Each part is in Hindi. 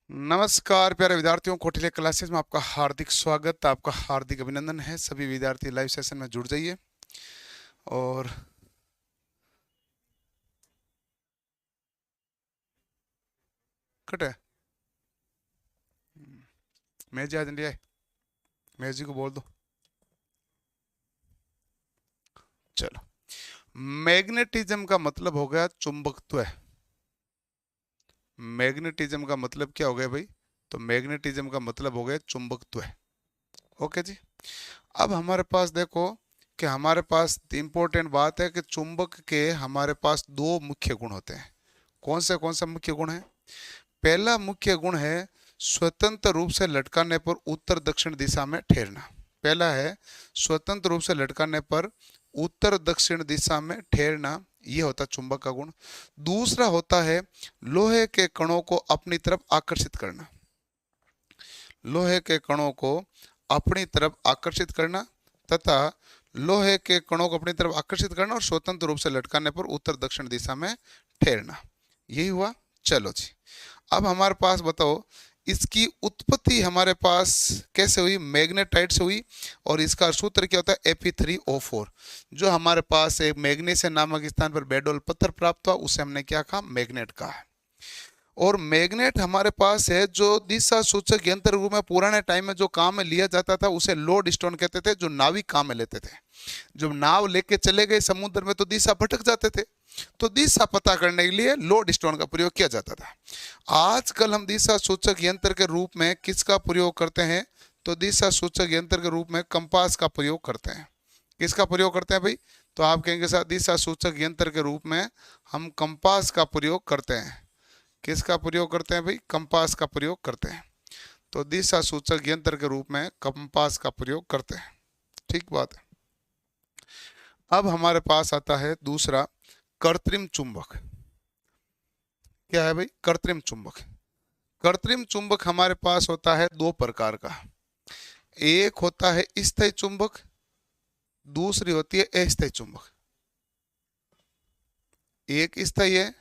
नमस्कार प्यारे विद्यार्थियों, कौटिल्य क्लासेस में आपका हार्दिक स्वागत, आपका हार्दिक अभिनंदन है। सभी विद्यार्थी लाइव सेशन में जुड़ जाइए। और कटे मैं जी आज इंडिया है, मैं जी को बोल दो। चलो, मैग्नेटिज्म का मतलब हो गया चुंबकत्व। मैग्नेटिज्म का मतलब क्या हो गया भाई? तो मैग्नेटिज्म का मतलब हो गया चुंबकत्व। ओके जी। अब हमारे पास देखो कि हमारे पास इंपॉर्टेंट बात है कि चुंबक के हमारे पास दो मुख्य गुण होते हैं। कौन सा मुख्य गुण है? पहला मुख्य गुण है स्वतंत्र रूप से लटकाने पर उत्तर दक्षिण दिशा में ठहरना। पहला है स्वतंत्र रूप से लटकाने पर उत्तर दक्षिण दिशा में ठहरना, ये होता है चुंबक का गुण। दूसरा होता है लोहे के कणों को अपनी तरफ आकर्षित करना। लोहे के कणों को अपनी तरफ आकर्षित करना तथा लोहे के कणों को अपनी तरफ आकर्षित करना और स्वतंत्र रूप से लटकाने पर उत्तर दक्षिण दिशा में ठहरना, यही हुआ। चलो जी, अब हमारे पास बताओ इसकी उत्पत्ति हमारे पास कैसे हुई? मैग्नेटाइट से हुई। और इसका सूत्र क्या होता है? Fe3O4। जो हमारे पास एक मैग्नीशियम नामक स्थान पर बेडोल पत्थर प्राप्त हुआ, उसे हमने क्या कहा? मैग्नेट कहा। और मैग्नेट हमारे पास है जो दिशा सूचक यंत्र रूप में पुराने टाइम में जो काम में लिया जाता था उसे लोड स्टोन कहते थे, जो नाविक काम में लेते थे। जब नाव लेके चले गए समुद्र में तो दिशा भटक जाते थे, तो दिशा पता करने के लिए लोड स्टोन का प्रयोग किया जाता था। आजकल हम दिशा सूचक यंत्र के रूप में किसका प्रयोग करते हैं? तो दिशा सूचक यंत्र के रूप में कंपास का प्रयोग करते हैं। किसका प्रयोग करते हैं भाई? तो आप कहेंगे सर दिशा सूचक यंत्र के रूप में हम कंपास का प्रयोग करते हैं। किसका प्रयोग करते हैं भाई? कंपास का प्रयोग करते हैं। तो दिशा सूचक यंत्र के रूप में कंपास का प्रयोग करते हैं। ठीक बात है। अब हमारे पास आता है दूसरा कृत्रिम चुंबक। क्या है भाई? कृत्रिम चुंबक। कृत्रिम चुंबक हमारे पास होता है दो प्रकार का। एक होता है स्थायी चुंबक, दूसरी होती है अस्थायी चुंबक। एक स्थायी है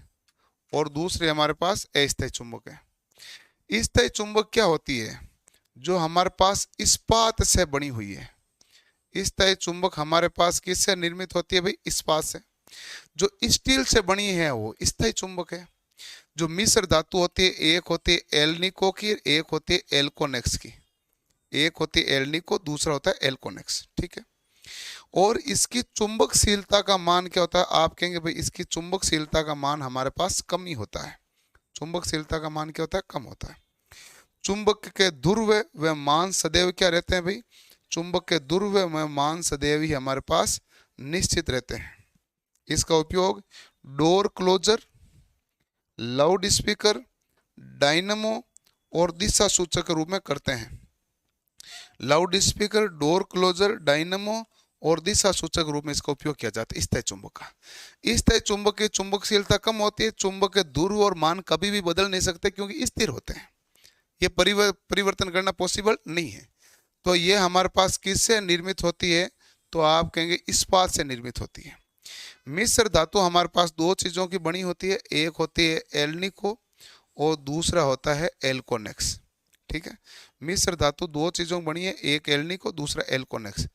और दूसरे हमारे पास अस्थायी चुंबक है। स्थायी चुंबक क्या होती है? जो हमारे पास इस्पात से बनी हुई है। स्थायी चुंबक हमारे पास किससे निर्मित होती है भाई? इस्पात से। जो स्टील से बनी है वो स्थायी चुंबक है। जो मिश्र धातु होती है, एक होती है एल्निको की, एक होती है एल्कोनेक्स की। एक होती है एल्निको, दूसरा होता है एल्कोनेक्स। ठीक है। और इसकी चुंबकशीलता का मान क्या होता है? आप कहेंगे भाई इसकी चुंबकशीलता का मान हमारे पास कम ही होता है। चुंबकशीलता का मान क्या होता है? कम होता है। चुंबक के ध्रुव व मान सदैव क्या रहते हैं भाई? चुंबक के ध्रुव व मान सदैव ही हमारे पास निश्चित रहते हैं। इसका उपयोग door closer, loud speaker, dynamo और दिशा सूचक के रूप में करते हैं। Loud speaker, door closer, dynamo और दिशा सूचक रूप में इसका उपयोग किया जाता है स्थायी चुंबक का। स्थायी चुंबक की चुंबकशीलता कम होती है। चुंबक के ध्रुव और मान कभी भी बदल नहीं सकते क्योंकि स्थिर होते हैं। ये परिवर्तन करना पॉसिबल नहीं है। तो ये हमारे पास किससे निर्मित होती है? तो आप कहेंगे इस्पात से निर्मित होती है। मिश्र धातु हमारे पास दो चीजों की बनी होती है, एक होती है एल्निको और दूसरा होता है एल्कोनेक्स। ठीक है। मिश्र धातु दो चीजों की बनी है, एक एल्निको, दूसरा एल्कोनेक्स।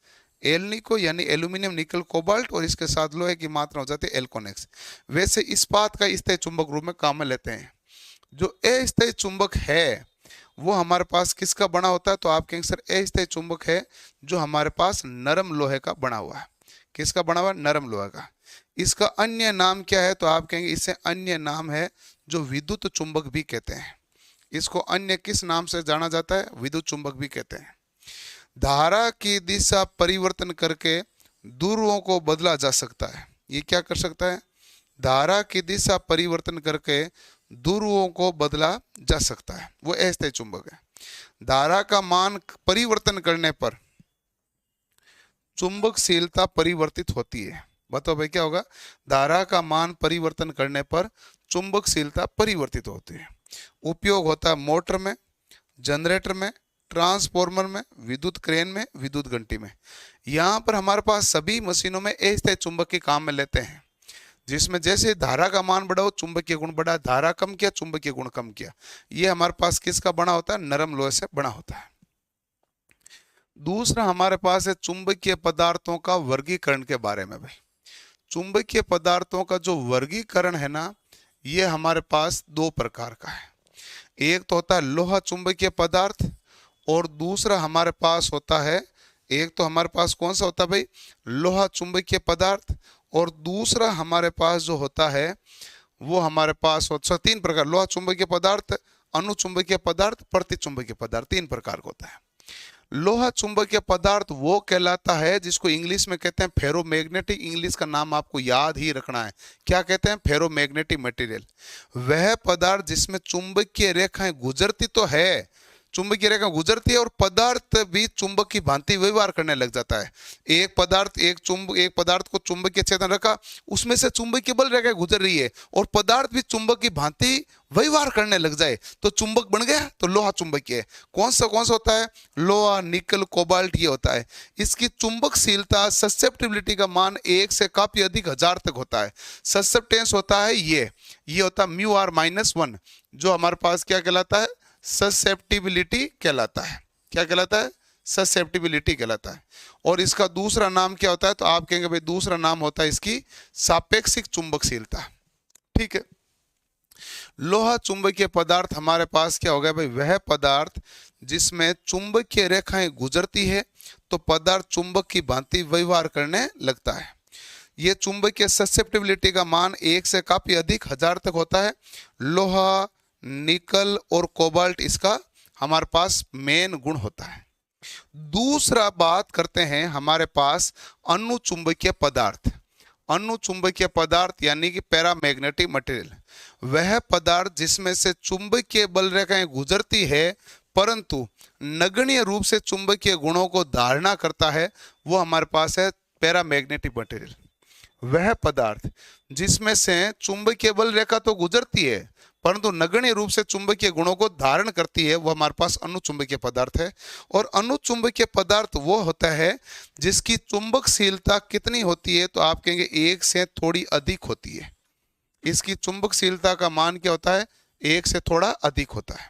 एल्निको यानी एल्यूमिनियम निकल कोबाल्ट और इसके साथ लोहे की मात्रा हो जाती है एल्कोनेक्स। वैसे इस्पात का स्थायी चुंबक रूप में काम में लेते हैं। जो अस्थायी चुंबक है वो हमारे पास किसका बना होता है? तो आप कहेंगे सर अस्थायी चुंबक है जो हमारे पास नरम लोहे का बना हुआ है। किसका बना हुआ है? नरम लोहे का। इसका अन्य नाम क्या है? तो आप कहेंगे इससे अन्य नाम है जो विद्युत चुंबक भी कहते हैं। इसको अन्य किस नाम से जाना जाता है? विद्युत चुंबक भी कहते हैं। धारा की दिशा परिवर्तन करके ध्रुवों को बदला जा सकता है। ये क्या कर सकता है? धारा की दिशा परिवर्तन करके ध्रुवों को बदला जा सकता है, वो अस्थायी चुंबक है। धारा का मान परिवर्तन करने पर चुंबकशीलता परिवर्तित होती है। बताओ भाई क्या होगा? धारा का मान परिवर्तन करने पर चुंबकशीलता परिवर्तित होती है। उपयोग होता है मोटर में, जनरेटर में, ट्रांसफॉर्मर में, विद्युत क्रेन में, विद्युत घंटी में। यहाँ पर हमारे पास सभी मशीनों में अस्थायी चुंबक के काम में लेते हैं। जिसमें जैसे धारा का मान बढ़ा हो चुंबकीय गुण बढ़ा, धारा कम किया चुंबकीय गुण कम किया। ये हमारे पास किसका बना होता है? नरम लोहे से बना होता है। दूसरा हमारे पास है चुंबकीय पदार्थों का वर्गीकरण के बारे में। भाई चुंबकीय पदार्थों का जो वर्गीकरण है ना, ये हमारे पास दो प्रकार का है। एक तो होता है लोहा चुंबकीय पदार्थ, और दूसरा हमारे पास होता है, एक तो हमारे पास कौन सा होता है भाई? लोहा चुंबकीय पदार्थ, और दूसरा हमारे पास जो होता है वो हमारे पास होता है तीन प्रकार, लोहा चुंबकीय पदार्थ, अनुचुंबकीय पदार्थ, प्रतिचुंबकीय पदार्थ, तीन प्रकार का होता है। लोहा चुंबकीय पदार्थ वो कहलाता है जिसको इंग्लिश में कहते हैं फेरोमैग्नेटिक, इंग्लिश का नाम आपको याद ही रखना है, क्या कहते हैं? Ferromagnetic material. वह पदार्थ जिसमें चुंबकीय रेखाएं गुजरती तो है, चुंबकीय रेखा गुजरती है और पदार्थ भी चुंबक की भांति व्यवहार करने लग जाता है। एक पदार्थ एक पदार्थ को चुंबकीय क्षेत्र में रखा, उसमें से चुंबकीय बल रेखा गुजर रही है और पदार्थ भी चुंबक की भांति व्यवहार करने लग जाए तो चुंबक बन गया, तो लोहा चुंबकीय है। कौन सा होता है? लोहा, निकल, कोबाल्ट, ये होता है। इसकी चुंबकशीलता, ससेप्टिबिलिटी का मान 1 से काफी अधिक 1000 तक होता है। ससेप्टेंस होता है ये होता है μr-1, जो हमारे पास क्या कहलाता है? ससेप्टिबिलिटी कहलाता है। क्या कहलाता है? ससेप्टिबिलिटी कहलाता है। और इसका दूसरा नाम क्या होता है? तो आप कहेंगे भाई दूसरा नाम होता है इसकी सापेक्षिक चुंबकशीलता। ठीक है। लोहा चुंबकीय पदार्थ हमारे पास क्या हो गया भाई? वह पदार्थ जिसमें चुंबकीय रेखाएं गुजरती है तो पदार्थ चुंबक की भांति व्यवहार करने लगता है। ये चुंबकीय ससेप्टिबिलिटी का मान 1 से काफी अधिक 1000 तक होता है। लोहा, निकल और कोबाल्ट इसका हमारे पास मेन गुण होता है। दूसरा बात करते हैं हमारे पास अनुचुंबकीय पदार्थ। अनुचुंबकीय पदार्थ यानी कि पैरामैग्नेटिक मटेरियल, वह पदार्थ जिसमें से चुंबकीय बल रेखाएं गुजरती है परंतु नगण्य रूप से चुंबकीय गुणों को धारणा करता है, वो हमारे पास है पैरामैग्नेटिक मटेरियल। वह पदार्थ जिसमें से चुंबकीय बल रेखा तो गुजरती है परंतु नगण्य रूप से चुंबकीय गुणों को धारण करती है, वो हमारे पास अनुचुंबकीय पदार्थ है। और अनुचुंबकीय पदार्थ वो होता है जिसकी चुंबकशीलता कितनी होती है? तो आप कहेंगे 1 से थोड़ी अधिक होती है। इसकी चुंबकशीलता का मान क्या होता है? 1 से थोड़ा अधिक होता है।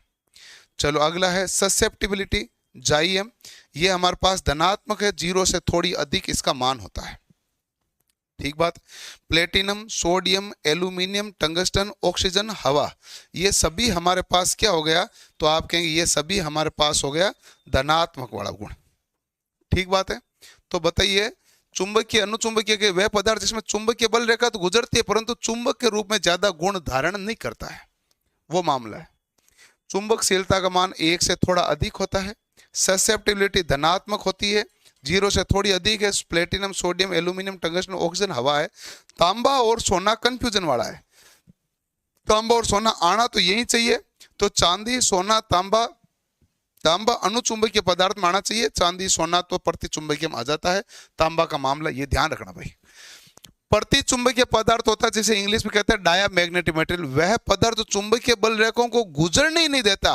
चलो अगला है ससेप्टिबिलिटी, जाइएम। ये हमारे पास धनात्मक है, 0 से थोड़ी अधिक इसका मान होता है। ठीक बात। Platinum, sodium, aluminium, tungsten, oxygen, हवा, ये सभी हमारे पास क्या हो गया? तो आप कहेंगे ये सभी हमारे पास हो गया धनात्मक वाला गुण। ठीक बात है। तो बताइए चुंबकीय अनुचुंबकीय के वह पदार्थ जिसमें चुंबकीय बल रेखा तो गुजरती है परंतु चुंबक के रूप में ज्यादा गुण धारण नहीं करता है, वो मामला है। चुंबकशीलता का मान 1 से थोड़ा अधिक होता है। ससेप्टिबिलिटी धनात्मक होती है, 0 से थोड़ी अधिक है। Platinum, sodium, aluminium, tungsten, oxygen, हवा है। तांबा और सोना कंफ्यूजन वाला है। तांबा और सोना आना तो यही चाहिए, तो चांदी, सोना, तांबा, तांबा अनुचुंबकीय पदार्थ में आना चाहिए, चांदी, सोना तो प्रतिचुंबकीय में आ जाता है। तांबा का मामला ये ध्यान रखना भाई। प्रतिचुंबकीय पदार्थ होता है जिसे इंग्लिश में कहते हैं डायामैग्नेटिक मटेरियल, वह पदार्थ जो चुंबकीय बल रेखाओं को गुजरने ही नहीं देता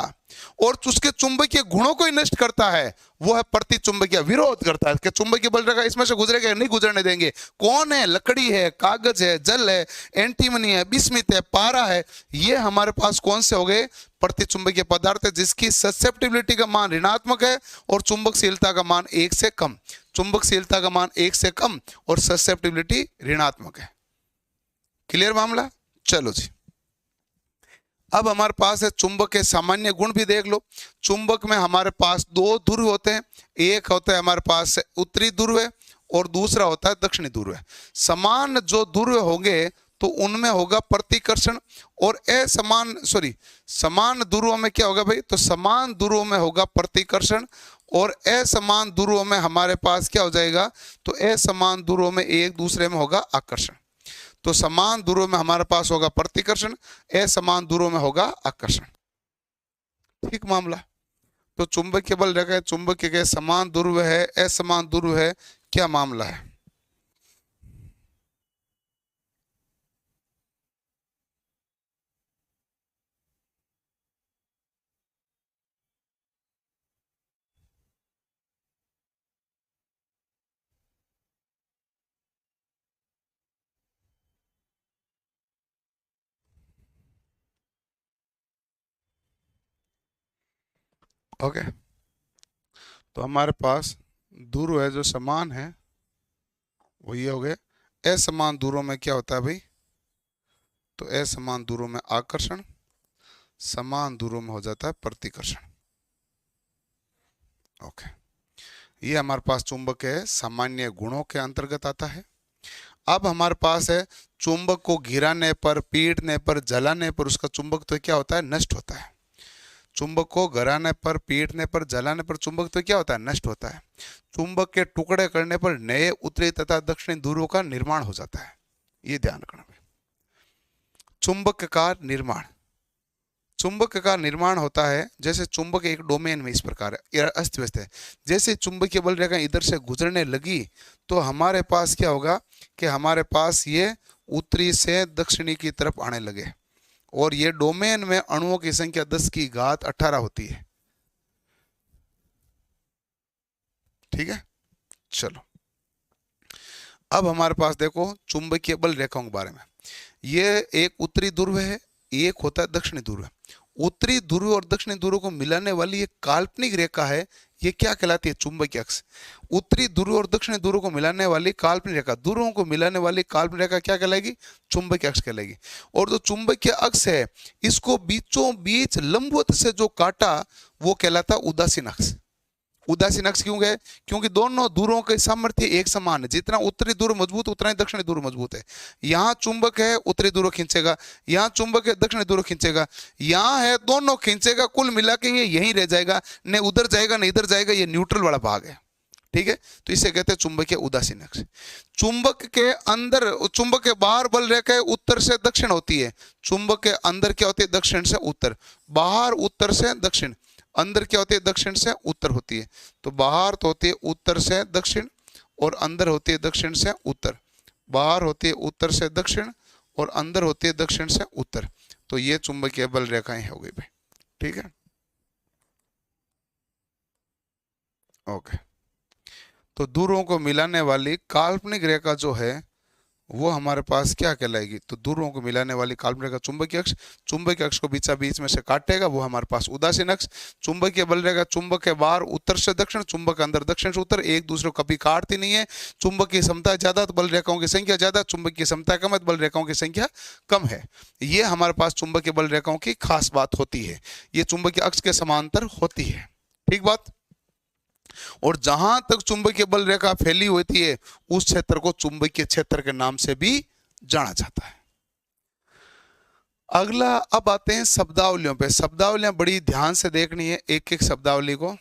और उसके चुंबकीय गुणों को ही नष्ट करता है, वो है प्रतिचुंबकीय, विरोध करता है कि चुंबकीय बल रेखा इसमें से गुजरेगा, नहीं गुजरने देंगे। कौन है? लकड़ी है, कागज है, जल है, एंटीमनी है, बिस्मित है, पारा है, ये हमारे पास कौन से हो गए? प्रतिचुंबकीय पदार्थ है जिसकी ससेप्टिबिलिटी का मान ऋणात्मक है और चुंबकशीलता का मान 1 से कम। चुंबकशीलता का मान 1 से कम और ससेप्टिबिलिटी ऋणात्मक है। क्लियर मामला? चलो जी, अब हमारे पास है चुंबक के सामान्य गुण भी देख लो। चुंबक में हमारे पास 2 ध्रुव होते हैं, एक होता है हमारे पास उत्तरी ध्रुव और दूसरा होता है दक्षिणी ध्रुव। समान जो ध्रुव होंगे तो उनमें होगा प्रतिकर्षण और समान ध्रुवों में क्या होगा भाई? तो समान ध्रुवों में होगा प्रतिकर्षण और असमान ध्रुवों में हमारे पास क्या हो जाएगा? तो असमान ध्रुवों में एक दूसरे में होगा आकर्षण। तो समान ध्रुव में हमारे पास होगा प्रतिकर्षण, असमान ध्रुव में होगा आकर्षण। ठीक मामला। तो चुंबकीय बल रेखा चुंबकीय के समान ध्रुव है, असमान ध्रुव है, क्या मामला है? ओके, तो हमारे पास ध्रुव है जो समान है, वो ये हो गए। असमान ध्रुवों में क्या होता है भाई? तो असमान ध्रुवों में आकर्षण, समान ध्रुवों में हो जाता है प्रतिकर्षण। ओके, ये हमारे पास चुंबक है, सामान्य गुणों के अंतर्गत आता है। अब हमारे पास है चुंबक को गिराने पर, पीटने पर, जलाने पर उसका चुंबक तो क्या होता है? नष्ट होता है। चुंबक को गिराने पर, पीटने पर, जलाने पर चुंबक तो क्या होता है? नष्ट होता है। चुंबक के टुकड़े करने पर नए उत्तरी तथा दक्षिणी ध्रुवों का निर्माण हो जाता है। ये ध्यान रखना। चुंबक का निर्माण, चुंबक का निर्माण होता है जैसे चुंबक एक डोमेन में इस प्रकार है, अस्त व्यस्त है। जैसे चुंबकीय बल रेखा इधर से गुजरने लगी तो हमारे पास क्या होगा कि हमारे पास ये उत्तरी से दक्षिणी की तरफ आने लगे, और ये डोमेन में अणुओं की संख्या 10 की घात 18 होती है। ठीक है, चलो अब हमारे पास देखो चुंबकीय बल रेखाओं के बारे में। ये एक उत्तरी ध्रुव है, एक होता है दक्षिणी ध्रुव। उत्तरी ध्रुव और दक्षिणी ध्रुव को मिलाने वाली एक काल्पनिक रेखा है, ये क्या कहलाती है? चुंबकीय अक्ष। उत्तरी ध्रुव और दक्षिणी ध्रुव को मिलाने वाली काल्पनिक रेखा, ध्रुवों को मिलाने वाली काल्पनिक रेखा क्या कहलाएगी? चुंबकीय अक्ष कहलाएगी। और जो चुंबकीय अक्ष है इसको बीचों बीच लंबवत से जो काटा वो कहलाता उदासीन अक्ष। उदासीन अक्ष क्यों गए? क्योंकि दोनों ध्रुवों के सामर्थ्य एक समान है। जितना उत्तरी ध्रुव मजबूत उतना ही दक्षिणी ध्रुव मजबूत है। यहाँ चुंबक है, उत्तरी ध्रुव खींचेगा, यहाँ चुंबक है, दक्षिणी ध्रुव खींचेगा, यहाँ है, दोनों खींचेगा, कुल मिला के ये यहीं रह जाएगा, न उधर जाएगा न इधर जाएगा, ये न्यूट्रल वाला भाग है। ठीक है, तो इसे कहते हैं चुंबकीय उदासीन अक्ष। चुंबक के अंदर, चुंबक के बाहर बल रेखा उत्तर से दक्षिण होती है, चुंबक के अंदर क्या होती है? दक्षिण से उत्तर। बाहर उत्तर से दक्षिण, अंदर क्या होती है? दक्षिण से उत्तर होती है। तो बाहर तो होती है उत्तर से दक्षिण और अंदर होती है दक्षिण से उत्तर। बाहर होती है उत्तर से दक्षिण और अंदर होती है दक्षिण से उत्तर। तो ये चुंबकीय बल रेखाएं हो गई भाई। ठीक है, ओके। तो ध्रुवों को मिलाने वाली काल्पनिक रेखा जो है वो हमारे पास क्या कहलाएगी? तो ध्रुवों को मिलाने वाली काल्पनिक रेखा चुंबकीय अक्ष। चुंबकीय अक्ष को बीचा बीच में से काटेगा, वो हमारे पास उदासीन अक्ष। चुंबकीय बल रेखा चुंबक के बाहर उत्तर से दक्षिण, चुंबक के अंदर दक्षिण से उत्तर, एक दूसरे को कभी काटती नहीं है। चुंबक की क्षमता ज्यादा तो बल रेखाओं की संख्या ज्यादा, चुंबक की क्षमता कम है तो बल रेखाओं की संख्या कम है। ये हमारे पास चुंबकीय बल रेखाओं की खास बात होती है। ये चुंबकीय अक्ष के समांतर होती है। ठीक बात। और जहां तक चुंबकीय बल रेखा फैली होती है उस क्षेत्र को चुंबकीय क्षेत्र के नाम से भी जाना जाता है। अगला अब आते हैं शब्दावलियों पे। शब्दावलियां बड़ी ध्यान से देखनी है एक एक शब्दावली को।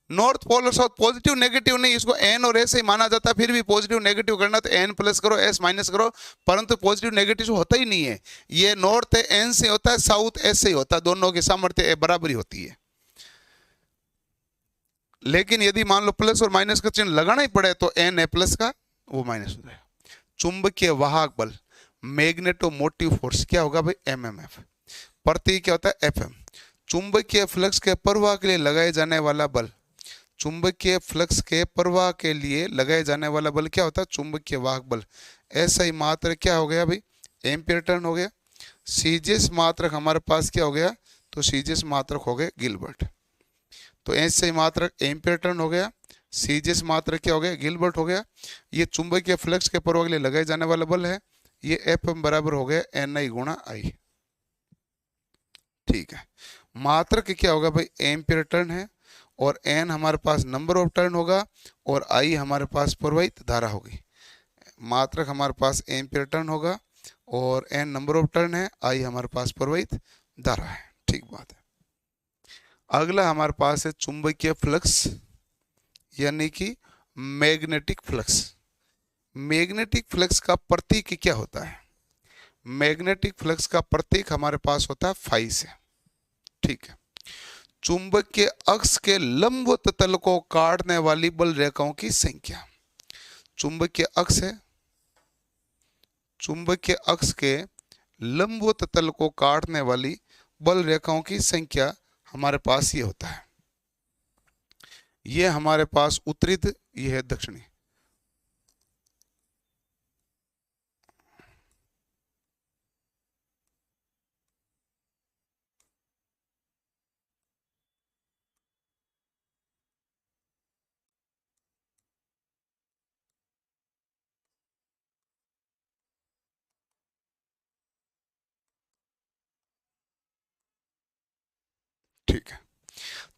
नॉर्थ पोल और साउथ, पॉजिटिव नेगेटिव नहीं, इसको एन और एस ही माना जाता है। फिर भी पॉजिटिव नेगेटिव करना तो एन प्लस करो, एस माइनस करो, परंतु पॉजिटिव नेगेटिव होता ही नहीं है। ये नॉर्थ एन से होता है, साउथ एस से होता है, दोनों की सामर्थ्य बराबरी होती है। लेकिन यदि मान लो प्लस और माइनस का चिन्ह लगाना ही पड़े तो एन है प्लस का, वो माइनस हो जाएगा। चुंबकीय वाहक बल, मैग्नेटोमोटिव फोर्स क्या होगा भाई? एमएमएफ। प्रतीक क्या होता है? एफएम। चुंबकीय फ्लक्स के प्रवाह के लिए लगाए जाने वाला बल, चुंबकीय फ्लक्स के प्रवाह के लिए लगाए जाने वाला बल क्या होता है? चुंबकीय वाहक बल। ऐसा ही मात्रक क्या हो गया भाई? एम्पीयर टर्न हो गया। सीजियस मात्रक हमारे पास क्या हो गया? तो सीजियस मात्रक हो गए गिलबर्ट। तो ऐसे ही मात्रक एम्पीयर टर्न हो गया, सीजियस मात्रक क्या हो गया? गिलबर्ट हो गया। ये चुंबकीय फ्लक्स के प्रवाह के लिए लगाए जाने वाला बल है। ये एफ एम बराबर हो गया एन आई गुणा आई। ठीक है, मात्रक क्या होगा भाई? एम्पीयर टर्न है, और एन हमारे पास नंबर ऑफ टर्न होगा, और आई हमारे पास प्रवाहित धारा होगी। मात्रक हमारे पास एम्पीयर टर्न होगा, और एन नंबर ऑफ टर्न है, आई हमारे पास प्रवाहित धारा है। ठीक बात है। अगला हमारे पास है चुंबकीय फ्लक्स यानी कि मैग्नेटिक फ्लक्स। मैग्नेटिक फ्लक्स का प्रतीक क्या होता है? मैग्नेटिक फ्लक्स का प्रतीक हमारे पास होता है फाई से। ठीक है, चुंबकीय अक्ष के लंबवत तल को काटने वाली बल रेखाओं की संख्या। चुंबकीय अक्ष है, चुंबकीय अक्ष के लंबवत तल को काटने वाली बल रेखाओं की संख्या हमारे पास ये होता है। ये हमारे पास उत्तरी, ये है दक्षिणी।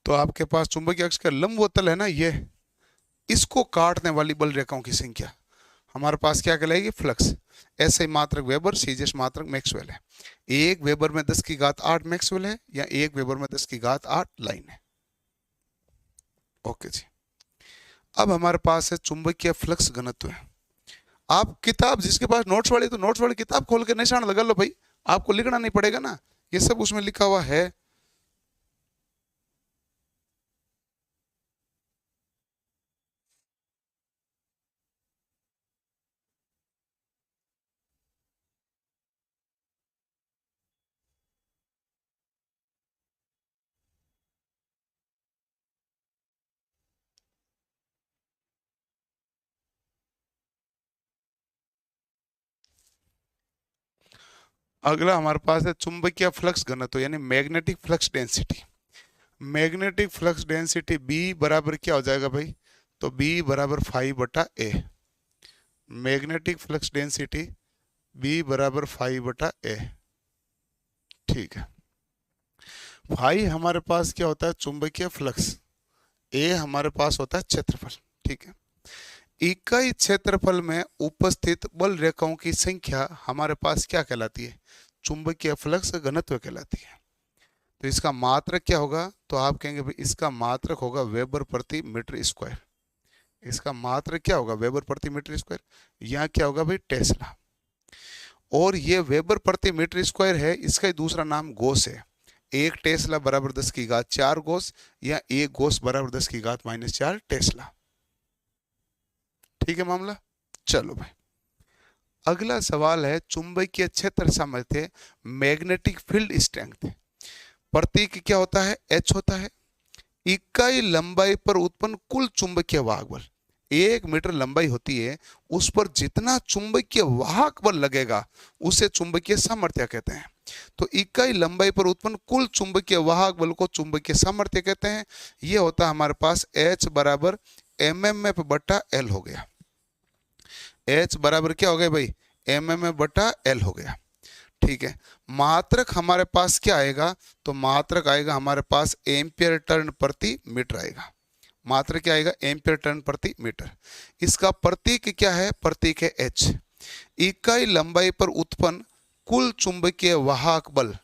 तो आपके पास चुंबकीय अक्ष का लंबवतल है ना, ये इसको काटने वाली बल रेखाओं की संख्या हमारे पास क्या कहलाएगी? फ्लक्स। ऐसे मात्रक वेबर, सीजियस मात्रक मैक्सवेल है। 1 वेबर में 10 की घात 8 मैक्सवेल है, या 1 वेबर में 10 की घात 8 लाइन है। ओके जी। अब हमारे पास है चुंबकीय फ्लक्स घनत्व है। आप किताब, जिसके पास नोट्स वाली, तो नोट्स वाली किताब खोल के निशान लगा लो भाई, आपको लिखना नहीं पड़ेगा ना, ये सब उसमें लिखा हुआ है। अगला हमारे पास है चुंबकीय फ्लक्स घनत्व, यानी magnetic flux density. Magnetic flux density B बराबर क्या हो जाएगा भाई? तो बी बराबर 5/a। Magnetic flux density B बराबर 5/a। ठीक है। भाई हमारे पास क्या होता है? चुंबकीय फ्लक्स। ए हमारे पास होता है क्षेत्रफल। ठीक है। इकाई क्षेत्रफल में उपस्थित बल रेखाओं की संख्या हमारे पास क्या कहलाती है? चुंबकीय फ्लक्स घनत्व कहलाती है। तो इसका मात्रक क्या होगा? तो आप कहेंगे भाई इसका मात्रक होगा वेबर प्रति मीटर स्क्वायर। इसका मात्रक क्या होगा? वेबर प्रति मीटर स्क्वायर। यहाँ क्या होगा भाई? टेस्ला। और ये वेबर प्रति मीटर स्क्वायर है, इसका ही दूसरा नाम गोस है। 1 टेस्ला बराबर 10 की घात 4 गोस, या 1 गोस बराबर 10 की घात -4 टेस्ला। ठीक है मामला। चलो भाई, अगला सवाल है चुंबकीय क्षेत्र सामर्थ्य, मैग्नेटिक फील्ड स्ट्रेंथ। प्रतीक क्या होता है? एच होता है। इकाई लंबाई पर उत्पन्न कुल चुंबकीय वाहक बल। 1 मीटर लंबाई होती है, उस पर जितना चुंबकीय वाहक बल लगेगा उसे चुंबकीय सामर्थ्य कहते हैं। तो इकाई लंबाई पर उत्पन्न कुल चुंबकीय वाहक बल को चुंबकीय सामर्थ्य कहते हैं। यह होता है हमारे पास H बराबर mmf/L हो गया। H बराबर क्या हो गया भाई? mmf/L हो गया। ठीक है। मात्रक हमारे पास क्या आएगा? तो मात्रक आएगा हमारे पास एम्पियर टर्न प्रति मीटर आएगा। मात्रक क्या आएगा? एम्पियर टर्न प्रति मीटर। इसका प्रतीक क्या है? प्रतीक है H। इकाई लंबाई पर उत्पन्न कुल चुंबकीय वाहक बल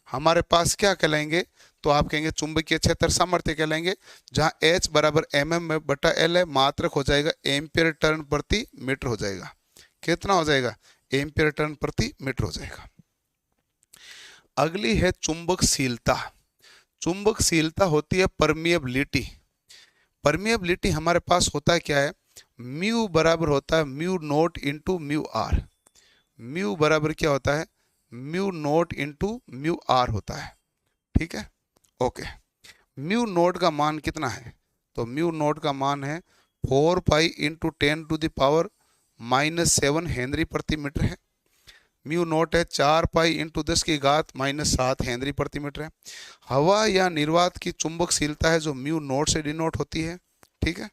हमारे पास क्या कहलाएंगे? तो आप कहेंगे चुंबकीय क्षेत्र सामर्थ्य कहलाएंगे, जहां H बराबर mmf/L है। मात्रक हो जाएगा एम्पियर टर्न प्रति मीटर हो जाएगा। कितना हो जाएगा? एम्पियर टर्न प्रति मीटर हो जाएगा। अगली है चुंबकशीलता। चुंबकशीलता होती है परमिएबिलिटी। परमिएबिलिटी हमारे पास होता है क्या है? म्यू बराबर होता है mu naught into mu R. Mu बराबर क्या होता है? Mu naught into mu R होता है। ठीक है। ओके। म्यू नोट का मान कितना है? तो म्यू नोट का मान है 4 पाई इंटू 10⁻⁻7 हेनरी प्रति मीटर है। म्यू नोट है 4 पाई इंटू 10 की घात -7 हेनरी प्रति मीटर है। हवा या निर्वात की चुंबकशीलता है जो म्यू नोट से डिनोट होती है। ठीक है।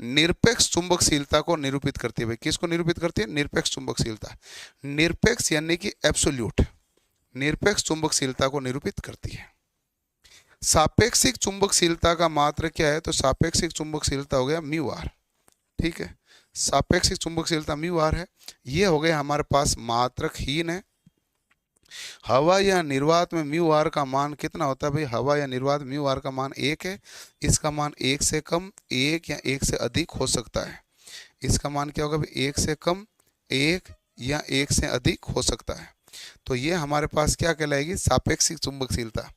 निरपेक्ष चुंबकशीलता को निरूपित करती है। भाई किसको निरूपित करती है? निरपेक्ष चुंबकशीलता। निरपेक्ष यानी कि एब्सोल्यूट, निरपेक्ष चुंबकशीलता को निरूपित करती है। सापेक्षिक चुंबकशीलता का मात्रक क्या है? तो सापेक्षिक चुंबकशीलता हो गया म्यू आर। ठीक है। सापेक्षिक चुंबकशीलता म्यू आर है। ये हो गया हमारे पास मात्रकहीन है। हवा या निर्वात में म्यू आर का मान कितना होता है भाई? हवा या निर्वात म्यू आर का मान 1 है। इसका मान 1 से कम, 1 या 1 से अधिक हो सकता है। इसका मान क्या होगा भाई? 1 से कम, 1 या 1 से अधिक हो सकता है। तो ये हमारे पास क्या कहलाएगी? सापेक्षिक चुंबकशीलता।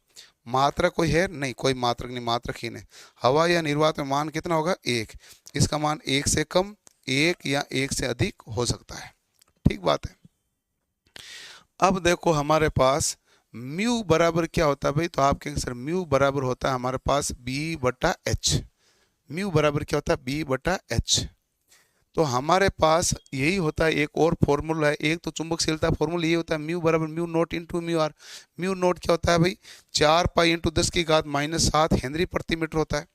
मात्रक कोई है? नहीं, कोई मात्रक नहीं, मात्रकहीन है। हवा या निर्वात में मान कितना होगा? 1। इसका मान 1 से कम, 1 या 1 से अधिक हो सकता है। ठीक बात है। अब देखो हमारे पास म्यू बराबर क्या होता है भाई? तो आप कहेंगे सर म्यू बराबर होता है हमारे पास B/H। म्यू बराबर क्या होता है? B/H। तो हमारे पास यही होता है। एक और फॉर्मूला है, एक तो चुंबकशीलता फॉर्मूला ये होता है म्यू बराबर mu naught into mu R. Mu naught क्या होता है भाई? 4 पाई इंटू 10 की घात -7 हेनरी प्रति मीटर होता है।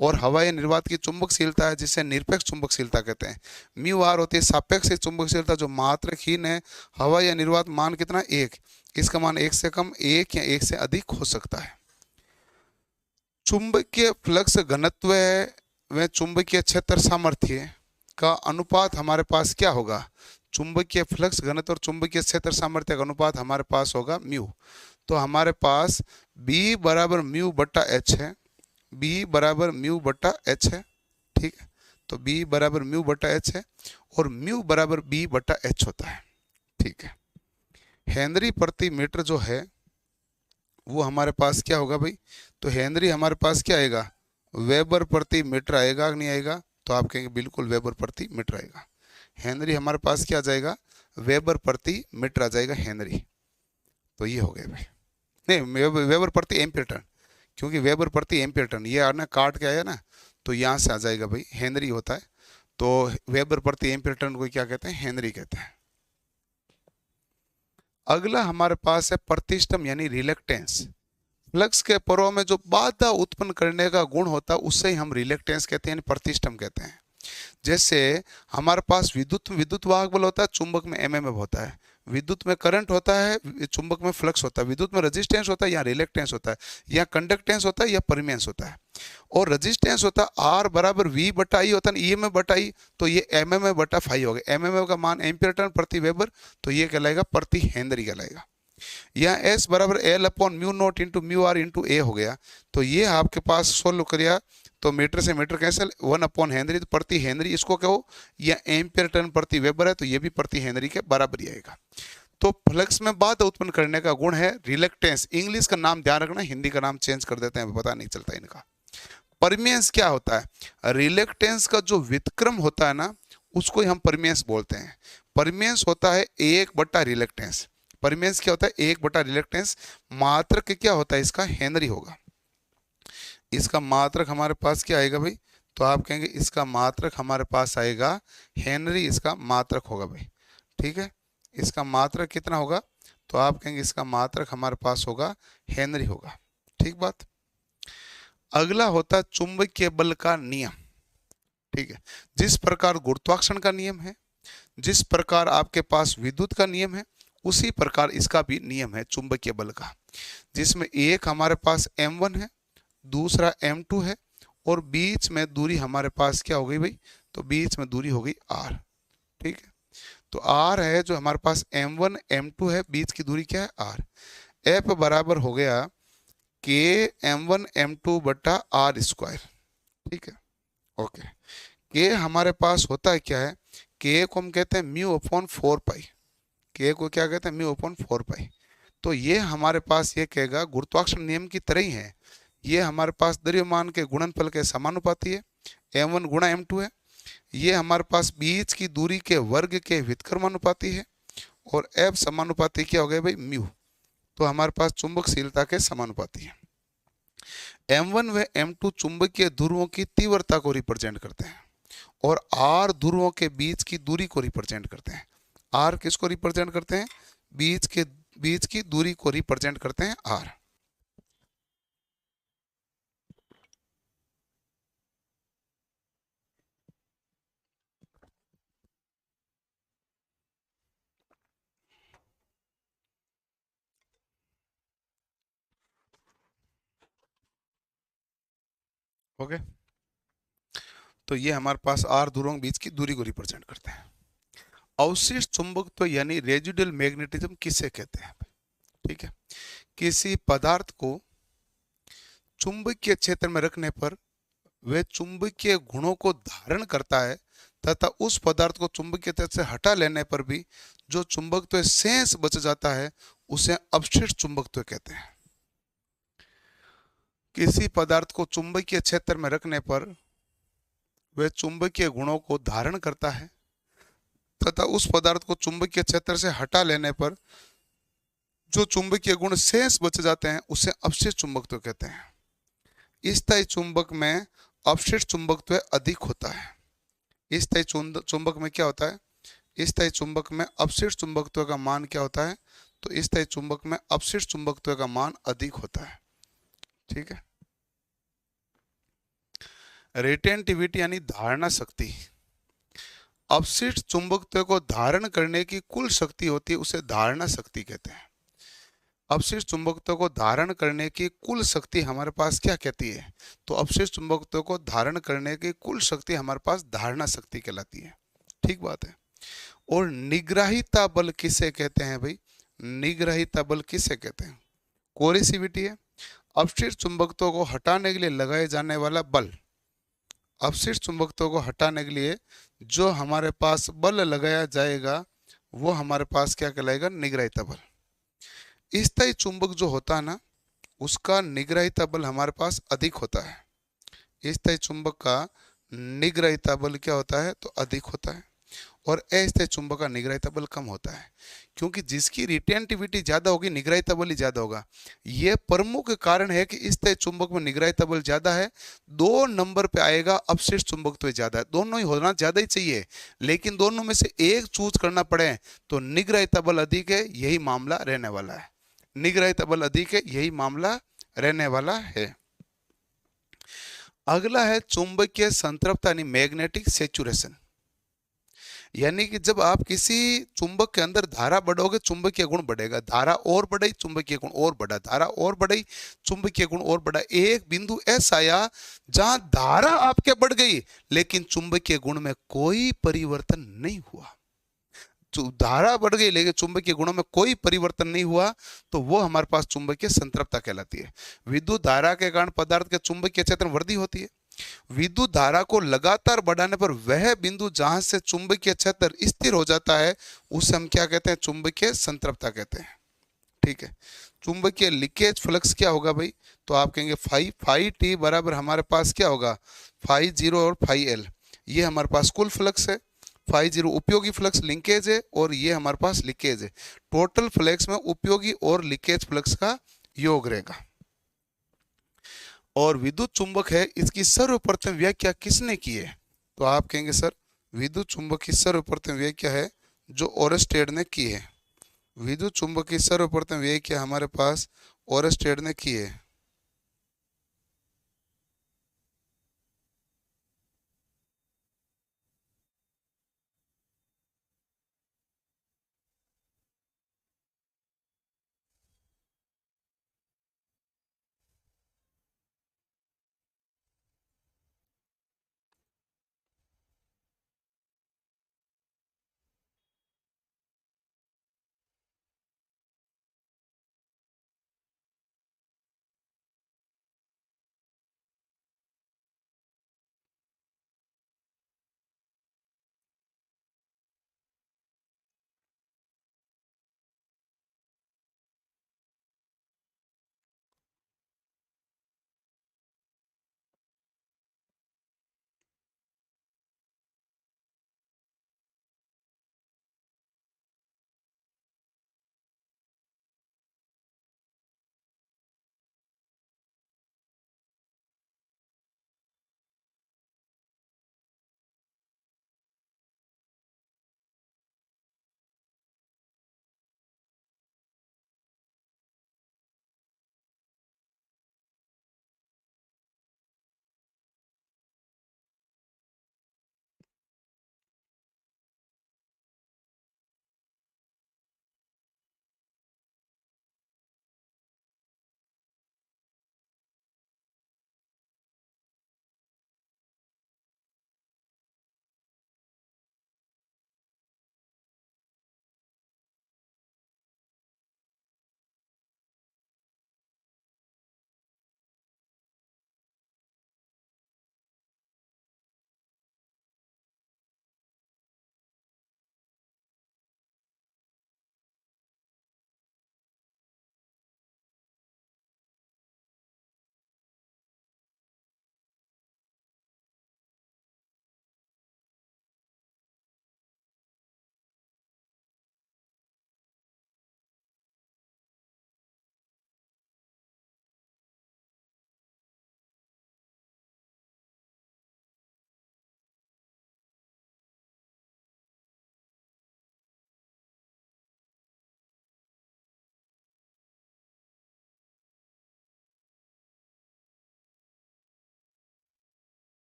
और हवा या निर्वात की चुंबकशीलता है जिसे निरपेक्ष चुंबकशीलता कहते हैं। म्यू आर होती है सापेक्षिक चुंबकशीलता जो मात्रकहीन है। हवा या निर्वात मान कितना? 1। इसका मान 1 से कम, 1 या 1 से अधिक हो सकता है। चुंबकीय फ्लक्स घनत्व व चुंबकीय क्षेत्र सामर्थ्य का अनुपात हमारे पास क्या होगा? चुंबकीय फ्लक्स घनत्व और चुंबकीय क्षेत्र सामर्थ्य का अनुपात हमारे पास होगा म्यू। तो हमारे पास B बराबर म्यू बटा एच है, B बराबर म्यू बटा एच है, ठीक है। तो B बराबर म्यू बटा एच है और म्यू बराबर B बटा एच होता है, ठीक है। हेनरी प्रति मीटर जो है वो हमारे पास क्या होगा भाई? तो हेनरी हमारे पास क्या आएगा? वेबर प्रति मीटर आएगा कि नहीं आएगा? तो आप कहेंगे बिल्कुल वेबर प्रति मीटर आएगा। हेनरी हमारे पास क्या आ जाएगा? वेबर प्रति मीटर आ जाएगा हेनरी। तो ये हो गया भाई, नहीं वेबर प्रति एम्पीयर टन, क्योंकि वेबर प्रति एम्पीयर टन ये आना काट के आया ना, तो यहाँ से आ जाएगा भाई हेनरी होता है। तो वेबर प्रति एम्पीयर टन को क्या कहते हैं? हेनरी कहते हैं। अगला हमारे पास है प्रतिष्ठम यानी रिलेक्टेंस। फ्लक्स के प्रवाह में जो बाधा उत्पन्न करने का गुण होता है उससे ही हम रिलेक्टेंस कहते हैं, यानी प्रतिष्ठम कहते हैं। जैसे हमारे पास विद्युत वाहक बल होता है, चुंबक में एमएमएफ होता है। विद्युत में करंट होता है, चुंबक में फ्लक्स होता है। विद्युत में रेजिस्टेंस होता है या रिलेक्टेंस होता है, या कंडक्टेंस होता है या परमियंस होता है। और रेजिस्टेंस होता है आर बराबर वी बटा ई होता है, ईएमएफ बटा ई। तो ये एमएमएफ बटा फाई हो गया। एमएमएफ का मान एम्पीयर टन प्रति वेबर, तो ये कहलाएगा प्रति हेनरी कहलाएगा। यहाँ एस बराबर L upon mu naught into mu R into A हो गया। तो ये आपके पास सोल्व करिया तो मीटर से मीटर कैंसिल, 1 अपॉन हेनरी, तो प्रति हेनरी इसको कहो, या एम्पीयर टन प्रति वेबर है तो ये भी प्रति हेनरी के बराबर ही आएगा। तो फ्लक्स में बाधा उत्पन्न करने का गुण है रिलेक्टेंस। इंग्लिश का नाम ध्यान रखना, हिंदी का नाम चेंज कर देते हैं, पता नहीं चलता इनका। परमियंस क्या होता है? रिलेक्टेंस का जो व्युत्क्रम होता है ना, उसको ही हम परमियंस बोलते हैं। परमियंस होता है 1 बटा रिलेक्टेंस। परमियंस क्या होता है? 1 बटा रिलेक्टेंस। मात्रक क्या होता है इसका? हेनरी होगा। इसका मात्रक हमारे पास क्या आएगा भाई? तो आप कहेंगे इसका मात्रक हमारे पास आएगा हेनरी, इसका मात्रक होगा भाई, ठीक है। इसका मात्रक कितना होगा? तो आप कहेंगे इसका मात्रक हमारे पास होगा हेनरी होगा, ठीक बात। अगला होता है चुंबकीय बल का नियम, ठीक है। जिस प्रकार गुरुत्वाकर्षण का नियम है, जिस प्रकार आपके पास विद्युत का नियम है, उसी प्रकार इसका भी नियम है चुंबकीय बल का, जिसमें एक हमारे पास m1 है, दूसरा m2 है, और बीच में दूरी हमारे पास क्या हो गई भाई? तो बीच में दूरी हो गई r, ठीक है। तो r है जो हमारे पास m1 m2 है, बीच की दूरी क्या है? r। f बराबर हो गया k m1 m2 बटा r स्क्वायर, ठीक है, ओके। k हमारे पास होता है क्या है? k को हम कहते हैं म्यू अपॉन 4 पाई। k को क्या कहते हैं? म्यू अपॉन 4 पाई। तो ये हमारे पास ये कहेगा गुरुत्वाकर्षण नियम की तरह ही है, ये हमारे पास द्रव्यमान के गुणनफल के समानुपाती है, m1 गुणा m2 है। ये हमारे पास बीच की दूरी के वर्ग के व्युत्क्रमानुपाती है, और f समानुपाती क्या हो गया भाई? म्यू। तो हमारे पास चुंबकशीलता के समानुपाती है। m1 व m2 चुंबकीय ध्रुवों की तीव्रता को रिप्रेजेंट करते हैं, और r ध्रुवों के बीच की दूरी को रिप्रेजेंट करते हैं। r किसको रिप्रेजेंट करते हैं? बीच की दूरी को रिप्रेजेंट करते हैं r। ओके, तो ये हमारे पास r ध्रुवों के बीच की दूरी को रिप्रेजेंट करते हैं। अवशिष्ट चुंबकत्व यानी रेजिडुअल मैग्नेटिज्म किसे कहते हैं? ठीक है, किसी पदार्थ को चुंबकीय क्षेत्र में रखने पर वह चुंबकीय गुणों को धारण करता है, तथा उस पदार्थ को चुंबकीय क्षेत्र से हटा लेने पर भी जो चुंबकत्व शेष बच जाता है उसे अवशिष्ट चुंबकत्व कहते हैं। किसी पदार्थ को चुंबकीय क्षेत्र में रखने पर वह चुंबकीय गुणों को धारण करता है, तथा उस पदार्थ को चुंबकीय क्षेत्र से हटा लेने पर जो चुंबकीय गुण शेष बच जाते हैं उसे अवशिष्ट चुंबकत्व कहते हैं। स्थायी चुंबक में अवशिष्ट चुंबकत्व अधिक होता है। स्थायी चुंबक में क्या होता है? स्थायी चुंबक में अवशिष्ट चुंबकत्व का मान क्या होता है? तो स्थायी चुंबक में अवशिष्ट चुंबकत्व का मान अधिक होता है, ठीक है। रिटेंटिविटी यानी धारणा शक्ति, अवशिष्ट चुंबकत्व को धारण करने की कुल शक्ति होती है, उसे धारणा शक्ति कहते हैं। अपशिष्ट चुंबकत्व को धारण करने की कुल शक्ति हमारे पास क्या कहती है? तो अपशिष्ट चुंबकत्व को धारण करने की कुल शक्ति हमारे पास धारणा शक्ति कहलाती है। ठीक बात है। और निग्राहिता बल किसे कहते हैं भाई? निग्राहिता बल किसे कहते हैं? कोरेसिविटी है। अपशिष्ट चुंबकत्व को हटाने के लिए लगाए जाने वाला बल, अपशिष्ट चुंबकत्व को हटाने के लिए जो हमारे पास बल लगाया जाएगा वो हमारे पास क्या कहलाएगा? निग्राहिता बल। स्थायी चुंबक जो होता है ना, उसका निग्राहिता बल हमारे पास अधिक होता है। स्थायी चुंबक का निग्राहिता बल क्या होता है? तो अधिक होता है। और अस्थायी चुंबक का निग्राहिता बल कम होता है, क्योंकि जिसकी रिटेंटिविटी ज्यादा होगी निग्राहिता बल ही ज्यादा होगा। यह प्रमुख कारण है कि स्थायी चुंबक में निग्राहिता बल ज्यादा है। 2 नंबर पे आएगा अपशिष्ट चुंबक तो ज्यादा है। दोनों ही होना ज्यादा ही चाहिए, लेकिन दोनों में से एक चूज करना पड़े तो निग्राहिता बल अधिक है, यही मामला रहने वाला है। निग्राहिता बल अधिक है, यही मामला रहने वाला है। अगला है चुंबकीय संतृप्तता यानी मैग्नेटिक सेचुरेशन। यानी कि जब आप किसी चुंबक के अंदर धारा बढ़ोगे चुंबकीय गुण बढ़ेगा, धारा और बढ़ी चुंबकीय गुण और बढ़ा, धारा और बढ़ी चुंबकीय गुण और बढ़ा। एक बिंदु ऐसा आया जहां धारा आपके बढ़ गई लेकिन चुंबकीय गुण में कोई परिवर्तन नहीं हुआ। धारा बढ़ गई लेकिन चुंबकीय गुणों में कोई परिवर्तन नहीं हुआ, तो वो हमारे पास चुंबकीय संतृप्तता कहलाती है। विद्युत धारा के कारण पदार्थ के चुंबकीय क्षेत्र में वृद्धि होती है। विद्युत धारा को लगातार बढ़ाने पर वह बिंदु जहां से चुंबकीय क्षेत्र स्थिर हो जाता है उसे हम क्या कहते हैं? चुंबकीय संतृप्तता कहते हैं। ठीक है। चुंबकीय लीकेज फ्लक्स क्या होगा भाई? तो आप कहेंगे फाई टी बराबर हमारे पास क्या होगा? फाई जीरो और फाई एल, ये हमारे पास कुल फ्लक्स है। फाई जीरो उपयोगी फ्लक्स लिंकेज है और ये हमारे पास लीकेज है। टोटल फ्लक्स में उपयोगी और लीकेज फ्लक्स का योग रहेगा। और विद्युत चुंबक है, इसकी सर्वप्रथम व्याख्या किसने की है? तो आप कहेंगे सर विद्युत चुंबक की सर्वप्रथम व्याख्या है जो ओरस्टेड ने की है। विद्युत चुंबक की सर्वप्रथम व्याख्या हमारे पास ओरस्टेड ने की है।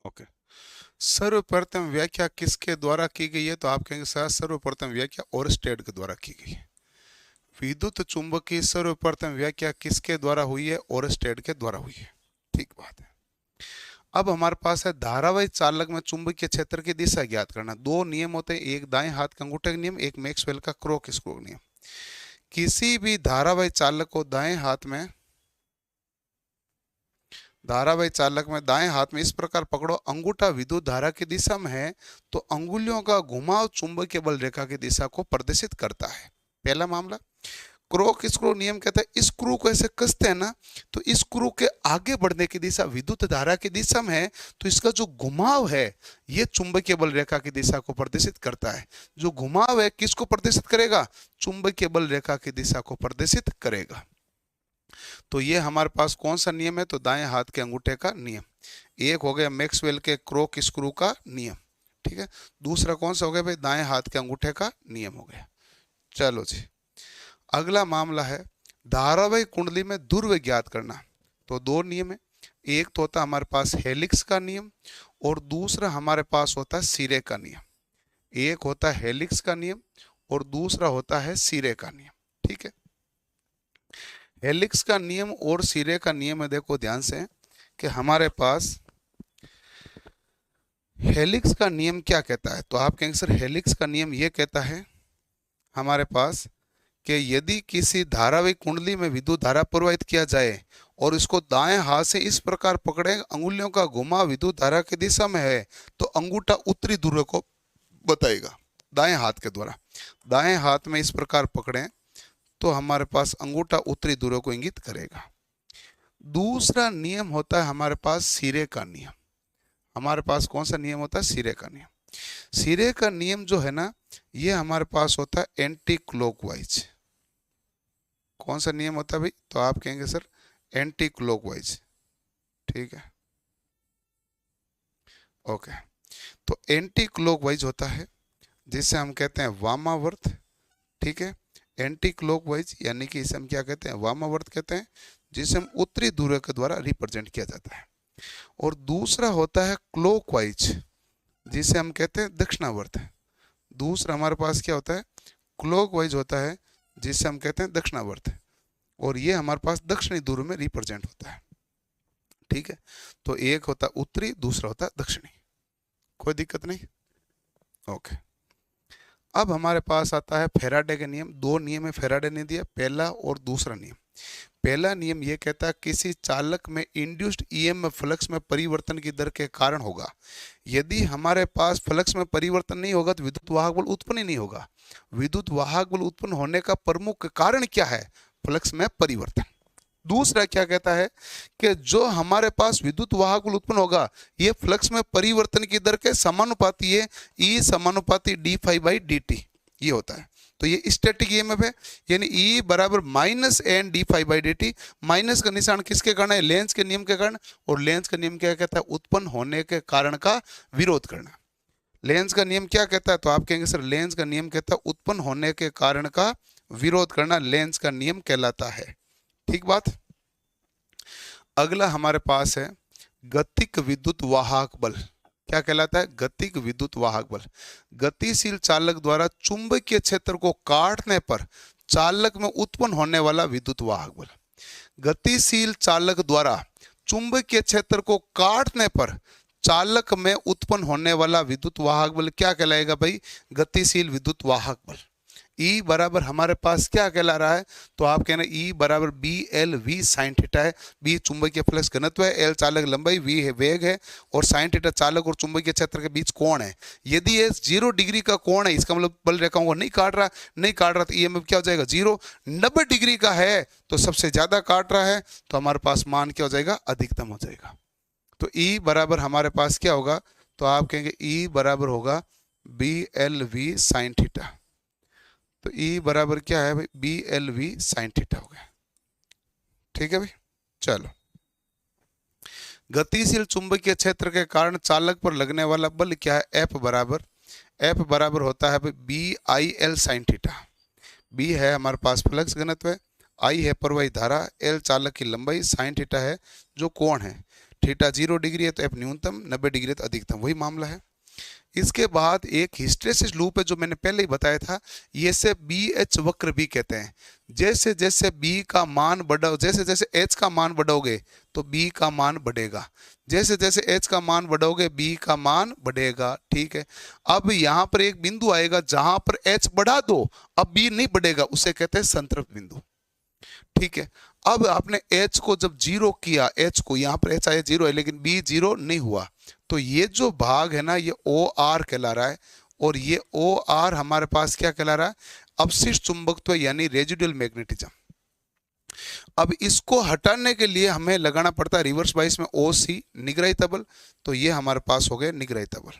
ओके। सर्वप्रथम व्याख्या किसके द्वारा की गई है? तो आप कहेंगे सर सर्वप्रथम व्याख्या ओरस्टेड के द्वारा की गई है। विद्युत चुंबक की सर्वप्रथम व्याख्या किसके द्वारा हुई है? ओरस्टेड के द्वारा हुई है। ठीक बात है। अब हमारे पास है धारावाही चालक में चुंबकीय क्षेत्र की दिशा ज्ञात करना। दो नियम होते हैं, एक दाएं हाथ के अंगूठे का नियम, एक मैक्सवेल का क्रोक स्क्रू नियम। किसी भी धारावाही चालक को दाएं हाथ में दाएं हाथ में इस प्रकार पकड़ो, अंगूठा विद्युत धारा की दिशा में है तो अंगुलियों का घुमाव चुंबकीय बल रेखा की दिशा को प्रदर्शित करता है। पहला मामला। क्रोक स्क्रू नियम कहता है स्क्रू को ऐसे कसते हैं ना, तो स्क्रू के आगे बढ़ने की दिशा विद्युत धारा की दिशा में है, तो इसका जो घुमाव है ये चुंबकीय बल रेखा की दिशा को प्रदर्शित करता है। जो घुमाव है किसको प्रदर्शित करेगा? चुंबकीय बल रेखा की दिशा को प्रदर्शित करेगा। तो ये हमारे पास कौन सा नियम है? तो दाएं हाथ के अंगूठे का नियम। एक हो गया मैक्सवेल के क्रोक स्क्रू का नियम, ठीक है। दूसरा कौन सा हो गया भाई? दाएं हाथ के अंगूठे का नियम हो गया। चलो जी, अगला मामला है धारावाही कुंडली में ध्रुव ज्ञात करना। तो दो नियम है, एक तो होता है हमारे पास हेलिक्स का नियम और दूसरा हमारे पास होता है सिरे का नियम। एक होता है हेलिक्स का नियम और दूसरा होता है सिरे का नियम, ठीक है। हेलिक्स का नियम और सिरे का नियम है, देखो ध्यान से कि हमारे पास हेलिक्स का नियम क्या कहता है? तो आप कहेंगे सर हेलिक्स का नियम ये कहता है हमारे पास कि यदि किसी धारावाही कुंडली में विद्युत धारा प्रवाहित किया जाए और इसको दाएं हाथ से इस प्रकार पकड़े, अंगुलियों का घुमाव विद्युत धारा की दिशा में है, तो अंगूठा उत्तरी ध्रुव को बताएगा दाएं हाथ के द्वारा। दाएं हाथ में इस प्रकार पकड़े तो हमारे पास अंगूठा उत्तरी ध्रुव को इंगित करेगा। दूसरा नियम होता है हमारे पास सिरे का नियम। हमारे पास कौन सा नियम होता है? सिरे का नियम। सिरे का नियम जो है ना, ये हमारे पास होता है एंटी क्लॉकवाइज। कौन सा नियम होता है भाई? तो आप कहेंगे सर एंटी क्लॉकवाइज, ठीक है, ओके। तो एंटी क्लॉकवाइज होता है जिसे हम कहते हैं वामावर्त, ठीक है। एंटी क्लॉकवाइज यानी कि इसे हम क्या कहते हैं? वामावर्त कहते हैं, जिसे हम उत्तरी ध्रुव के द्वारा रिप्रेजेंट किया जाता है। और दूसरा होता है क्लॉकवाइज जिसे हम कहते हैं दक्षिणावर्त। दूसरा हमारे पास क्या होता है? क्लॉकवाइज होता है जिसे हम कहते हैं दक्षिणावर्त, और ये हमारे पास दक्षिणी ध्रुव में रिप्रेजेंट होता है, ठीक है। तो एक होता है उत्तरी, दूसरा होता है दक्षिणी, कोई दिक्कत नहीं, ओके। अब हमारे पास आता है फैराडे के नियम। दो नियम है फैराडे ने दिया, पहला और दूसरा नियम। पहला नियम यह कहता है किसी चालक में इंड्यूस्ड ईएमएफ फ्लक्स में परिवर्तन की दर के कारण होगा। यदि हमारे पास फ्लक्स में परिवर्तन नहीं होगा तो विद्युत वाहक बल उत्पन्न ही नहीं होगा। विद्युत वाहक बल उत्पन्न होने का प्रमुख कारण क्या है? फ्लक्स में परिवर्तन। दूसरा क्या कहता है कि जो हमारे पास विद्युत वाहक बल उत्पन्न होगा ये फ्लक्स में परिवर्तन की दर के समानुपाती है, ई समानुपाती d phi by d t ये होता है। तो ये स्टैटिक ईएमएफ है, यानी ई बराबर minus N d phi by d t. Minus का निशान किसके कारण है? लेंज के नियम के कारण। और लेंज का नियम क्या कहता है? उत्पन्न होने के कारण का विरोध करना। लेंज का नियम क्या कहता है? तो आप कहेंगे सर लेंज का नियम कहता है उत्पन्न होने के कारण का विरोध करना लेंज का नियम कहलाता है, ठीक बात। अगला हमारे पास है गतिक विद्युत वाहक बल। क्या कहलाता है? गतिक विद्युत वाहक बल। गतिशील चालक द्वारा चुंबकीय क्षेत्र को काटने पर चालक में उत्पन्न होने वाला विद्युत वाहक बल। गतिशील चालक द्वारा चुंबकीय क्षेत्र को काटने पर चालक में उत्पन्न होने वाला विद्युत वाहक बल क्या कहलाएगा भाई? गतिशील विद्युत वाहक बल। E बराबर हमारे पास क्या कहला रहा है? तो आप कहना E बराबर B L V sine theta है। बी चुंबकीय फ्लक्स घनत्व है, एल चालक लंबाई, वी है वेग है, और साइन थीटा चालक और चुंबकीय क्षेत्र के बीच कोण है। यदि ये 0 डिग्री का कोण है, इसका मतलब बल रेखाओं को नहीं काट रहा तो ईएमएफ क्या हो जाएगा? 0। 90 डिग्री का है तो सबसे ज्यादा काट रहा है तो हमारे पास मान क्या हो जाएगा? अधिकतम हो जाएगा। तो E बराबर हमारे पास क्या होगा? तो आप कहेंगे E बराबर होगा B L V sine theta. तो E बराबर क्या है भाई? B L V sine theta हो गया, ठीक है भाई। चलो, गतिशील चुंबकीय क्षेत्र के कारण चालक पर लगने वाला बल क्या है? F बराबर होता है भाई B I L sine theta. B है हमारे पास फ्लक्स घनत्व है, आई है प्रवाही धारा, एल चालक की लंबाई, साइन थीटा है जो कोण है, थीटा 0 डिग्री है तो एफ न्यूनतम, 90 डिग्री है तो अधिकतम, वही मामला है। इसके बाद एक हिस्टेरेसिस लूप है जो मैंने पहले ही बताया था, ये से बी एच वक्र भी कहते हैं। जैसे जैसे बी का मान बढ़ाओ, जैसे जैसे एच का मान बढ़ाओगे तो बी का मान बढ़ेगा, जैसे जैसे एच का मान बढ़ाओगे बी का मान बढ़ेगा, ठीक है। अब यहाँ पर एक बिंदु आएगा जहां पर एच बढ़ा दो, अब बी नहीं बढ़ेगा, उसे कहते हैं संतृप्त बिंदु, ठीक है। अब आपने एच को जब 0 किया, एच को यहाँ पर एच आया 0 है लेकिन बी 0 नहीं हुआ, तो ये जो भाग है ना ये ओ आर कहला रहा है, और ये ओ आर हमारे पास क्या कहला रहा है, अवशिष्ट चुंबकत्व यानी रेजिडुअल मैग्नेटिज्म। अब इसको हटाने के लिए हमें लगाना पड़ता है रिवर्स बाइस में ओ सी निग्रहित बल, तो ये हमारे पास हो गए निग्रहित बल।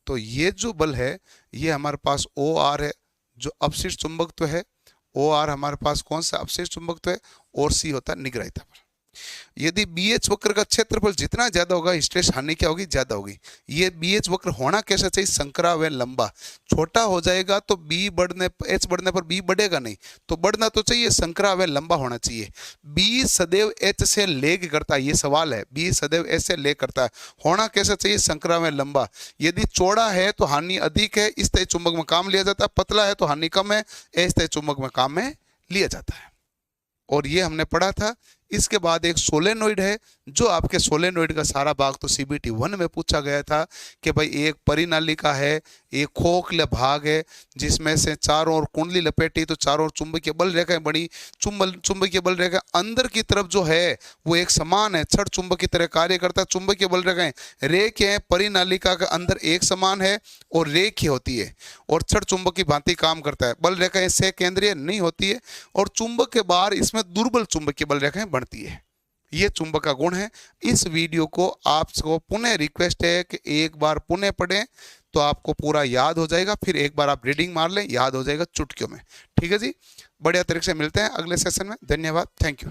तो ये जो बल है ये हमारे पास ओ आर है जो अवशिष्ट चुंबकत्व है, ओ आर हमारे पास कौन सा अवशिष्ट चुंबकत्व है, और सी होता है निग्रहित बल। यदि BH वक्र का जितना ज्यादा होगा हिस्टेरेसिस हानि क्या होगी, ज्यादा होगी। ये BH वक्र होना कैसा चाहिए, संकरा व लंबा। छोटा हो जाएगा तो H बढ़ने पर B बढ़ेगा नहीं, तो बढ़ना तो चाहिए, संकरा व लंबा होना चाहिए। B सदैव H से लेग करता है, ये सवाल है, B सदैव H से लेग करता है, होना कैसा चाहिए, संकरा व लंबा। यदि चौड़ा है तो हानि अधिक है, इस तय चुंबक में काम लिया जाता है, पतला है तो हानि कम है, इस तय चुंबक में काम में लिया जाता है। और ये हमने पढ़ा था। इसके बाद एक सोलेनोइड है, जो आपके सोलेनोइड का सारा भाग तो CBT 1 में पूछा गया था कि भाई एक परिनालिका है, एक खोखला भाग है जिसमें से चारों ओर कुंडली लपेटी, तो चारों ओर चुंबकीय बल रेखाएं बनी, चुंबकीय बल रेखा अंदर की तरफ जो है वो एक समान है, छड़ चुंबक की तरह कार्य करता है। चुंबकीय बल रेखाएं रेखीय परिनालिका के अंदर एक समान है और रेखीय होती है, और छड़ चुंबक की भांति काम करता है। बल रेखाएं से केंद्रीय नहीं होती है, और चुंबक के बाहर इसमें दुर्बल चुंबकीय बल रेखाएं बनती है। ये चुंबक का गुण है। इस वीडियो को आपको पुनः रिक्वेस्ट है कि एक बार पुनः पढ़ें तो आपको पूरा याद हो जाएगा, फिर एक बार आप रीडिंग मार लें, याद हो जाएगा चुटकियों में, ठीक है जी। बढ़िया तरीके से मिलते हैं अगले सेशन में। धन्यवाद, थैंक यू।